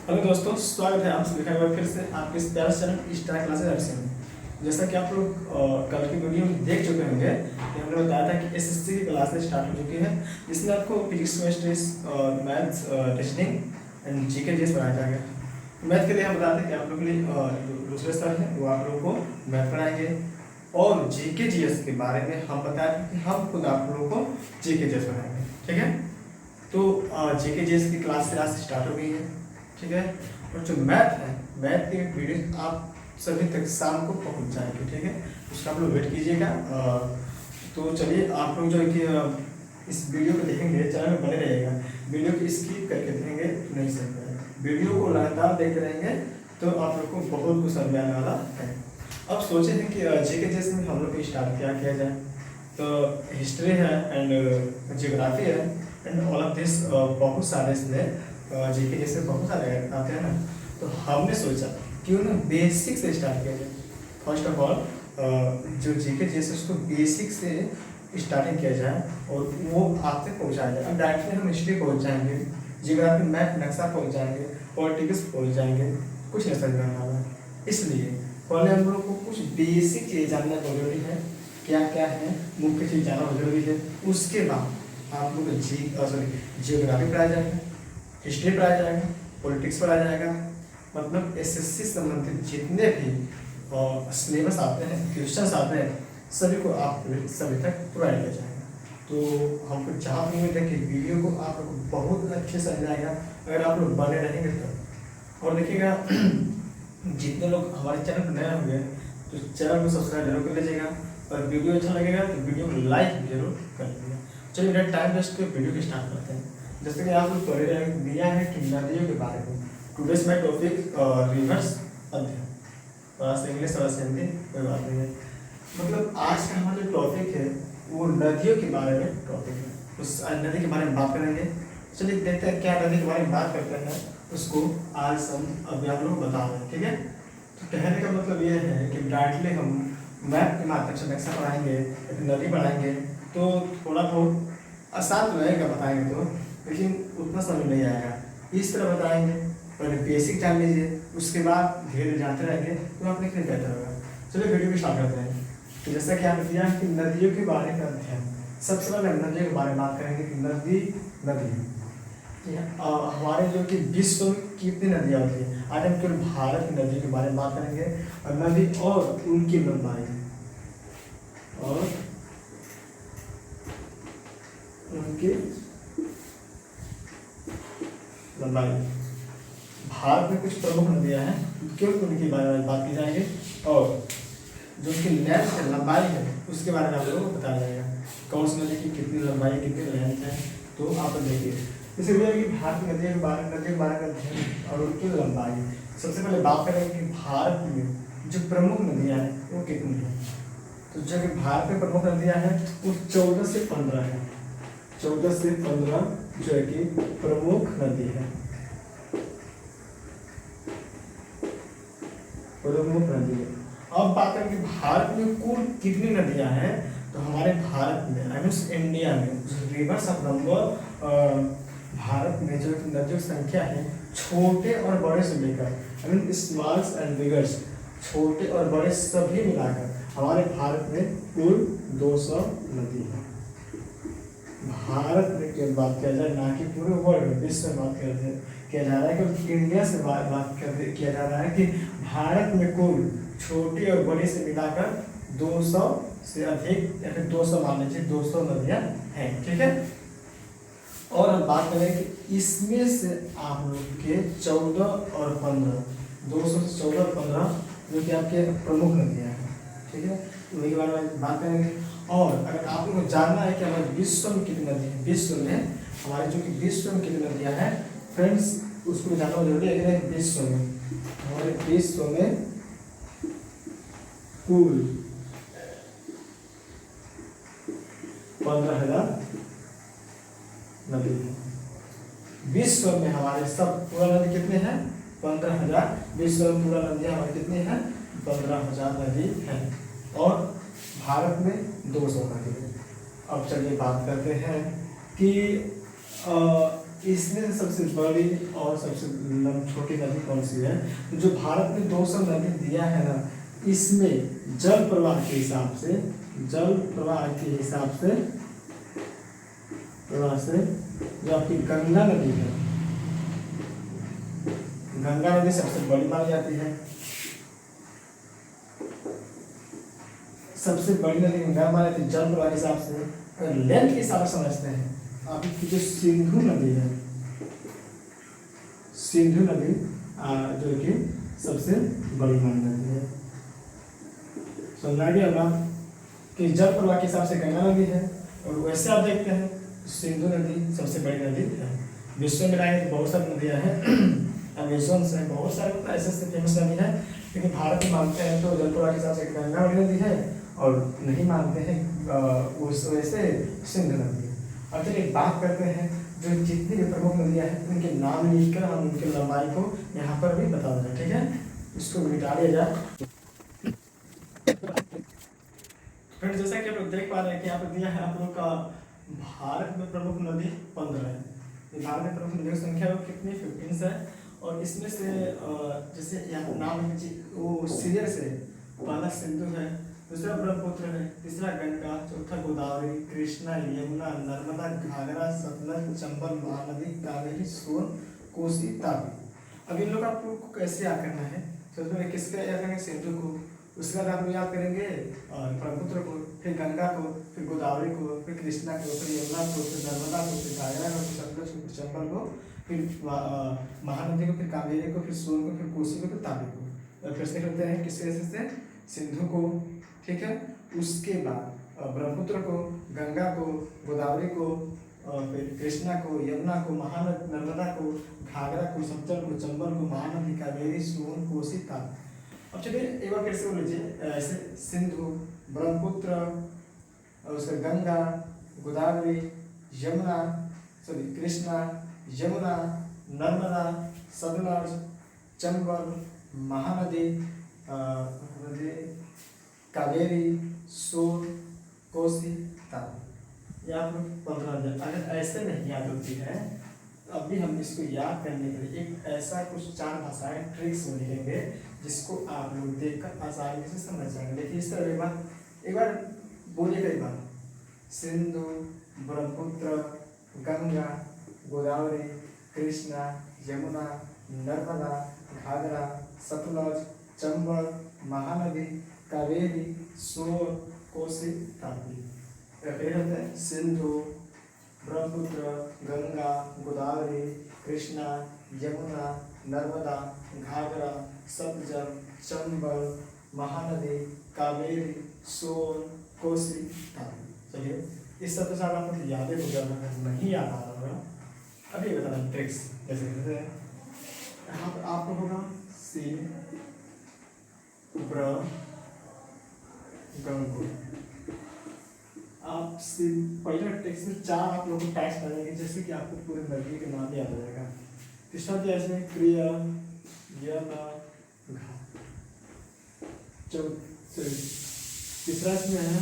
Hello दोस्तों, स्वागत है आप सभी का एक बार फिर से आपके इस प्यारे चैनल स्टार क्लासेस एडमिशन में। जैसा कि आप लोग कल की वीडियो में देख चुके होंगे कि हमने बताया था कि एसएससी की क्लासेस स्टार्ट हो चुकी है, जिसमें आपको physics, chemistry, maths, reasoning and GK GS पढ़ाया जाएगा। मैथ के लिए हम बताते हैं कि आप लोग के लिए दूसरे सर हैं वो आप लोगों को मैथ पढ़ाएंगे, और जीके जीएस के बारे में हम बताए थे कि हम खुद आप लोगों को जीके जीएस पढ़ाएंगे। ठीक है, तो जीके जीएस की क्लास स्टार्ट हो गई है। ठीक है, और जो मैथ है, मैथ की वीडियो आप सभी तक शाम को पहुंच जाएंगे। ठीक है, उसका आप लोग वेट कीजिएगा। तो चलिए, आप लोग जो है कि इस वीडियो को देखेंगे, चैनल में बने रहिएगा। वीडियो को स्किप करके देखेंगे नहीं सकते, वीडियो को लगातार देखते रहेंगे तो आप लोग को बहुत कुछ समझ आने वाला है। अब सोचे हैं कि जीके जैसे में हम लोग को स्टार्ट किया जाए, तो हिस्ट्री है एंड जियोग्राफी है एंड ऑल ऑफ दिस, बहुत सारे इसमें जीके जैसे बहुत सारे आते हैं ना, तो हमने सोचा क्यों ना बेसिक से स्टार्ट किया जाए। फर्स्ट ऑफ ऑल जो जीके जैसे उसको बेसिक से स्टार्टिंग किया जाए और वो आप तक पहुँचाया जाए। अब डायरेक्टली हम हिस्ट्री पहुँच जाएंगे, जियोग्राफी मैथ नक्शा पहुँच जाएंगे, पॉलिटिक्स पहुँच जाएंगे, कुछ नहीं समझ में आने वाला। इसलिए पहले हम लोग को कुछ बेसिक चीज़ जानना जरूरी है, क्या क्या है मुख्य चीज़ जानना जरूरी है। उसके बाद आप लोग को जियोग्राफी पढ़ाया जाएगा, हिस्ट्री पढ़ाया जाएगा, पॉलिटिक्स पढ़ाया जाएगा, मतलब एसएससी संबंधित जितने भी सिलेबस आते हैं, क्वेश्चंस आते हैं, सभी को आप सभी तक प्रोवाइड किया जाएगा। तो हमको चाह उम्मीद है कि वीडियो को आप लोग बहुत अच्छे से समझ आएगा अगर आप लोग बने रहेंगे तो। और देखिएगा, जितने लोग हमारे चैनल पर नए होंगे तो चैनल को सब्सक्राइब जरूर कर लीजिएगा, और वीडियो अच्छा लगेगा तो वीडियो को लाइक जरूर कर लीजिएगा। चलिए, मेरा टाइम वेस्ट कर वीडियो को स्टार्ट करते हैं। जैसे कि आप लोग पढ़ रहे हैं, दिया है कि नदियों के बारे में। टुडेस माय टॉपिक रिवर्स अध्ययन, थोड़ा सा इंग्लिश थोड़ा सा हिंदी, कोई बात नहीं है। मतलब आज का हमारा जो टॉपिक है वो नदियों के बारे में टॉपिक है, उस नदी के बारे में बात करेंगे। चलिए देखते हैं क्या नदी के बारे में बात करते हैं, उसको आज हम अभी आप लोग बता रहे हैं। ठीक है, तो कहने का मतलब ये है कि डायरेक्टली हम मैप के माध्यम से नक्शा पढ़ाएंगे, नदी पढ़ाएंगे तो थोड़ा बहुत आसान तो रहेगा बताएंगे तो, लेकिन उतना समझ नहीं आएगा। इस तरह बताएंगे, पहले बेसिक जान लीजिए, उसके बाद धीरे जाते रहेंगे तो आपने फिर बेहतर होगा। चलिए वीडियो को स्टार्ट करते हैं। तो जैसा कि आपने दिया कि नदियों के बारे में अध्ययन, सबसे पहले नदियों के बारे में बात करेंगे कि नदी ठीक है। हमारे जो कि विश्व में कितनी नदियाँ होती हैं, आज हम केवल भारत की नदियों के बारे में बात करेंगे, और नदी और उनकी लंबाई और उनकी लंबाई। भारत में कुछ प्रमुख नदियां हैं, केवल उनके बारे में बात की जाएगी, और जो उनकी लेंथ है, लंबाई है, उसके बारे में आप लोगों को बताया जाएगा। कौन सी नदी की कितनी लंबाई, कितनी लेंथ है, तो आप देखिए। इसलिए कि भारत की नदियों के बारे में अध्ययन और उनकी लंबाई। सबसे पहले बात करेंगे कि भारत में जो प्रमुख नदियाँ हैं वो कितनी हैं। तो जो कि भारत में प्रमुख नदियाँ हैं वो 14 से 15 है। 14 से 15 जो है कि प्रमुख नदी है, प्रमुख नदी है। अब बात करें कि भारत में कुल कितनी नदियां हैं, तो हमारे भारत में आई मीन इंडिया में रिवर्स ऑफ नंबर, भारत में जो नदियों की संख्या है छोटे और बड़े से लेकर, I mean smalls and beggars, छोटे और बड़े सभी मिलाकर हमारे भारत में कुल 200 नदी है। भारत में की बात किया जाए, ना कि पूरे वर्ल्ड विश्व में बात किया जा रहा है, क्योंकि इंडिया से बात किया जा रहा है कि भारत में कुल छोटी और बड़ी से मिलाकर 200 से अधिक या फिर 200 मान लीजिए 200 नदियाँ हैं। ठीक है, और हम बात करें कि इसमें से आप लोग के 14 और 15, 200 से 14 और 15 जो कि आपके प्रमुख नदियाँ हैं। ठीक है, उन्हीं के बारे में बात करेंगे। और अगर आप लोगों को जानना है कि हमारे विश्व में कितनी नदी है, विश्व में हमारे जो कि विश्व में कितनी नदियाँ हैं फ्रेंड्स, उसको जानना जरूरी है कि विश्व में हमारे विश्व में कुल 15,000 नदी है। विश्व में हमारे सब पूरा नदी कितने हैं, 15,000। विश्व में पूरा नदियाँ हमारी कितनी हैं, 15,000 नदी हैं, और भारत में 200 नदी है। अब चलिए बात करते हैं कि इसमें से सबसे बड़ी और सबसे छोटी नदी कौन सी है? तो जो भारत में 200 नदी दिया है ना, इसमें जल प्रवाह के हिसाब से, जल प्रवाह के हिसाब से जो आपकी गंगा नदी है, गंगा नदी सबसे बड़ी मानी जाती है। सबसे बड़ी नदी गंगा मानी जाती है जल प्रवाह के हिसाब से। अगर लेंथ के हिसाब से समझते हैं, आपकी जो सिंधु नदी है, सिंधु नदी जो कि सबसे बड़ी मानी जाती है। समझ गया होगा कि जल प्रवाह के हिसाब से गंगा नदी है, और वैसे आप देखते हैं सिंधु नदी सबसे बड़ी नदी है। विश्व में आए तो बहुत सारी नदियाँ हैं, अमेजोन से बहुत सारे ऐसे फेमस नदी है, लेकिन भारत में मानते हैं तो जल प्रवाह के हिसाब से गंगा बड़ी नदी है, और नहीं मानते हैं उस वजह से सिंधु नदी है। अब चलिए बात करते हैं जो जितनी भी प्रमुख नदियाँ हैं उनके नाम लिखकर हम उनकी लंबाई को यहाँ पर भी बता दें, ठीक है? इसको मिटा दिया जाए। फ्रेंड्स, जैसा कि आप लोग देख पा रहे हैं कि यहाँ पर दिया है आप लोग का भारत में प्रमुख नदी 15 है। भारत में प्रमुख नदियों की संख्या वो कितनी 15 है, और इसमें से जैसे यहाँ नाम वो सीरियल से पहला सिंधु है, दूसरा ब्रह्मपुत्र है, तीसरा गंगा, चौथा गोदावरी, कृष्णा, यमुना, नर्मदा, घाघरा, सतलज, चंबल, महानदी, कावेरी, सोन, कोसी, तापी। अब इन लोग आपको कैसे याद करना है? सबसे पहले किसका याद करेंगे? सिंधु को। उसके बाद आप लोग याद करेंगे ब्रह्मपुत्र को, फिर गंगा को, फिर गोदावरी को, फिर कृष्णा को, फिर यमुना को, फिर नर्मदा को, फिर घाघरा को, फिर सतलज को, फिर चंबल को, फिर महानदी को, फिर कावेरी को, फिर सोन को, फिर कोसी को, फिर तापी को। फिर से करते हैं किसके से? सिंधु को, ठीक है? उसके बाद ब्रह्मपुत्र को, गंगा को, गोदावरी को, फिर कृष्णा को, यमुना को, महानदी, नर्मदा को, घाघरा को, सतलज को, चंबल को, महानदी, कावेरी, सोन, कोसी, तापी। अब चलिए एक बार फिर से बोल लीजिए ऐसे: सिंधु, ब्रह्मपुत्र, उसका गंगा, गोदावरी, यमुना, सॉरी कृष्णा, यमुना, नर्मदा, सतलज, चंबल, महानदी, कावेरी, सोन, कोसी, तापी। ये आप लोग 15। अगर ऐसे नहीं याद होती है तो अभी हम इसको याद करने के लिए एक ऐसा कुछ 4 भाषाएं ट्रिक्स लिखेंगे जिसको आप लोग देखकर आसानी से समझ जाएंगे। देखिए इस तरह एक बार बोलिएगा एक बार: सिंधु, ब्रह्मपुत्र, गंगा, गोदावरी, कृष्णा, यमुना, नर्मदा, घाघरा, सतलज, चंबल, महानदी, कावेरी, सोन, कोसी, तापी। सिंधु, ब्रह्मपुत्र, गंगा, गोदावरी, कृष्णा, यमुना, नर्मदा, घाघरा, सतलज, चंबल, महानदी, कावेरी, सोन, कोसी, तापी। चलिए इस सब के साथ आपको यादें हो जाना, नहीं याद आ रहा होगा अभी बताना ट्रिक्स। जैसे यहाँ पर आपको होगा सी ब्र गंगो। आप पहले टेक्स्ट में 4 आप लोगों को टैक्स बनेंगे, जैसे कि आपको पूरे नदी के नाम याद हो जाएगा। तीसरा जैसे क्रिया, तीसरा इसमें है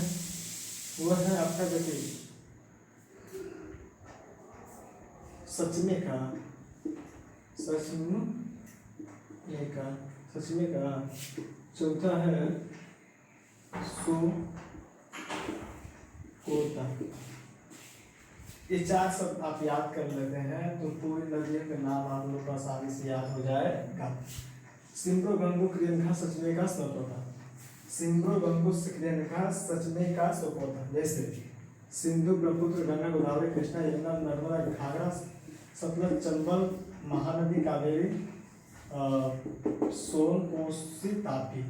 वो है आपका जैसे सचने का, चौथा है सो कोता। ये 4 शब्द आप याद कर लेते हैं तो पूरी नदियों के नाम आप लोग को आसानी से याद हो जाएगा। सिंधु, गंगो, क्रियनघा, सचमेका, सकोता। सिंधु, गंगो, क्रियनघा, सचमेका, सकोता। जैसे सिंधु, ब्रह्मपुत्र, गंगा, गोदावरी, कृष्णा, यमुना, नर्मदा, घाघरा, सतलज, चंबल, महानदी, कावेरी, सोन, कोसी, तापी।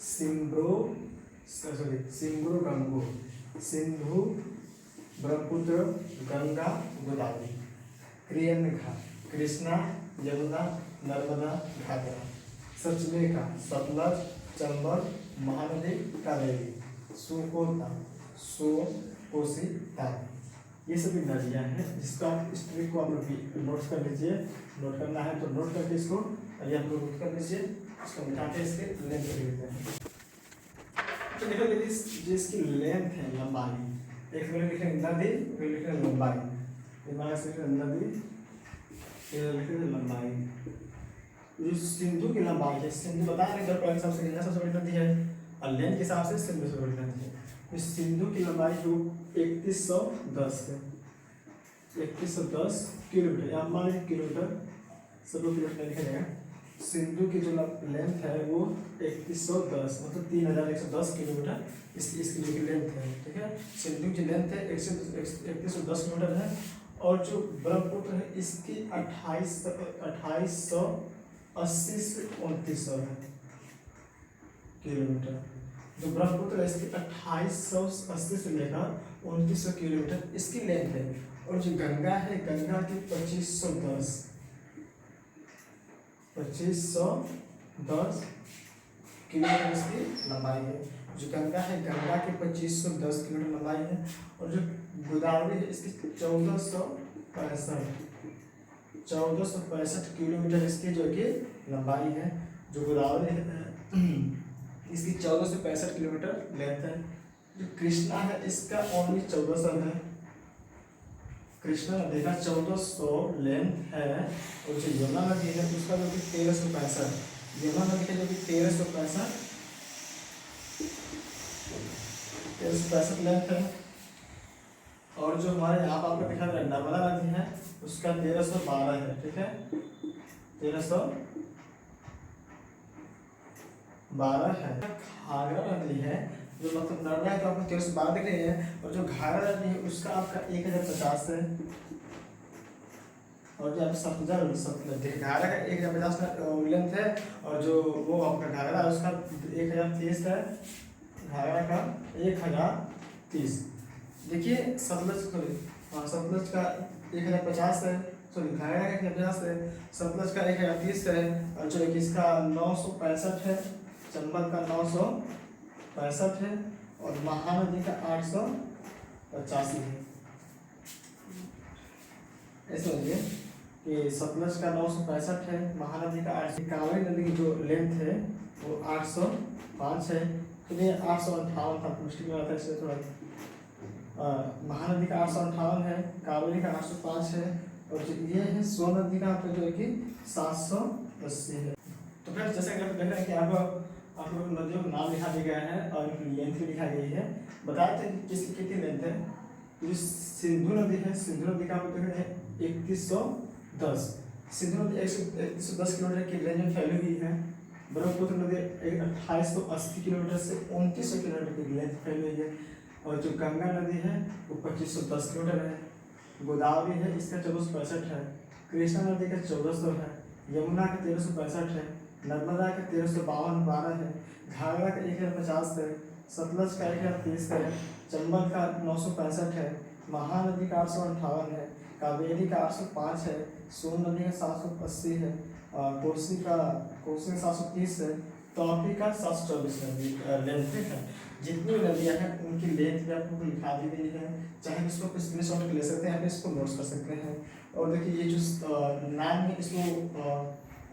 सिंधु, गंगो, सिंधु, ब्रह्मपुत्र, गंगा, गोदावरी, क्रियनघा, कृष्णा, यमुना, नर्मदा, घाघरा, सचमेका, सतलज, चंबल, महानदी, कावेरी, सुकोता, सोन, कोसी, तापी। ये सभी नदियाँ हैं जिसको आप इस ट्रिक को आप लोग नोट कर लीजिए। नोट करना है तो नोट करके इसको ये आप लोग नोट कर लीजिए, इसको मिटाते इसके लेंथ कर लेते हैं। तो देखो जिसकी लेंथ है, लंबाई, एक लिखेंगे नदी, फिर लिखेंगे लंबाई। नदी ये लिख देते लंबाई। जो सिंधु की लंबाई है, सिंधु बता रहे हैं सबसे गंगा सबसे बड़ी नदी है और लेंथ के हिसाब से सिंधु सबसे बड़ी नदी है। इस सिंधु की लंबाई जो 3110 है, 3110 किलोमीटर, या मान लीजिए किलोमीटर, सब लोग किलोमीटर लिखा जाएगा। सिंधु की जो लेंथ है वो 3110 मतलब 3110 किलोमीटर इसकी जो लेंथ है, ठीक है। सिंधु की लेंथ है 3110 किलोमीटर है। और जो ब्रह्मपुत्र है इसकी 2880 से 2900 है किलोमीटर। जो ब्रह्मपुत्र है इसकी 2880 से लेकर 2900 किलोमीटर इसकी लेंथ है। और जो गंगा है, गंगा की 2510 किलोमीटर इसकी लंबाई है। जो गंगा है, गंगा की 2510 किलोमीटर लंबाई है। और जो गोदावरी है इसकी 1465 किलोमीटर इसकी जो कि लंबाई है। जो गोदावरी है इसकी 1465 किलोमीटर लेंथ है। जो कृष्णा है इसका ओनली 1400 है। कृष्णा नदी का 1400 लेंथ है। और जो यमुना नदी है उसका जो कि 1365, यमुना नदी का जो कि 1365 लेंथ है। और जो हमारे यहाँ पर आपको दिखा रहा है नर्मदा नदी है उसका 1312 है, ठीक है, 1312 है। घाघरा नदी है जो मतलब नर्मदा है तो आपको 1312 दिख रही है। और जो घाघरा नदी है उसका आपका 1050 है। और जो आप सतलज घाघरा का 1050 का लेंथ है। और जो वो आपका घाघरा है उसका 1030 है, घाघरा का 1030। देखिए सतलज का 1050 है, सॉरी घाघरा का 1050 है, सतलज का 1030 है। और जो इसका 965 है, चंबल का 965 है। और महानदी का 885 है। ऐसे होंगे कि सतलज का 965 है, महानदी का 8। कावेरी नदी की जो लेंथ है वो 805 है। तो ये 858 था, मुश्किल में आता है इससे थोड़ा। महानदी का 858 है, कावेरी का 805 है। और जो ये है सोन नदी का आपका जो है कि 780 है। तो फिर जैसे कि आप देख रहे हैं कि आप लोग नदियों का नाम लिखा दिया गया है और लेंथ भी लिखा गई है। बताते हैं कि किसकी कितनी लेंथ है। जो सिंधु नदी है, सिंधु नदी का आप देख रहे हैं 3110, सिंधु नदी 3110 किलोमीटर की रेंज में फैली हुई है। ब्रह्मपुत्र नदी 2880 किलोमीटर से 2900 किलोमीटर की लेंथ फैली हुई है। और जो गंगा नदी है वो 2510 किलोमीटर है। गोदावरी है इसका 1465 है। कृष्णा नदी का 1400 है। यमुना का 1365 है। नर्मदा का 1352 है। घाघरा का 1050 है। सतलज का 1030 है। चंबल का 965 है। महानदी का 858 है। कावेरी का 805 है। सोन नदी का 780 है। कोसी का 730 है। तापी का 724 लेंथ है। जितनी नदियां हैं उनकी लेंथ भी आपको लिखा दी गई है। चाहे इसको स्क्रीनशॉट ले सकते हैं, इसको नोट्स कर सकते हैं। और देखिए ये जो नाम है इसको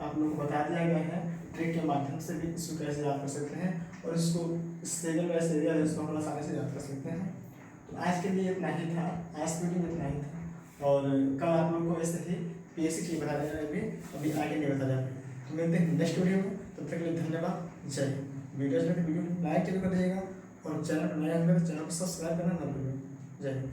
आप लोग को बता दिया गया है। ट्रिक के माध्यम से भी इसको कैसे याद कर सकते हैं और इसको स्टेबल वाइज एरिया है इसको हम आसानी से याद कर सकते हैं। तो आज के लिए इतना ही था, आज वीडियो में इतना ही था। और कल आप लोग को ऐसे ही PSC की बता देना, अभी आगे नहीं बता जाए। तो मिलते हैं नेक्स्ट वीडियो में, तब तक के लिए धन्यवाद, जय हिंद। वीडियो लाइक जरूर कर दीजिएगा और चैनल पर नया है तो चैनल को सब्सक्राइब करना ना भूलिए। जय हिंद।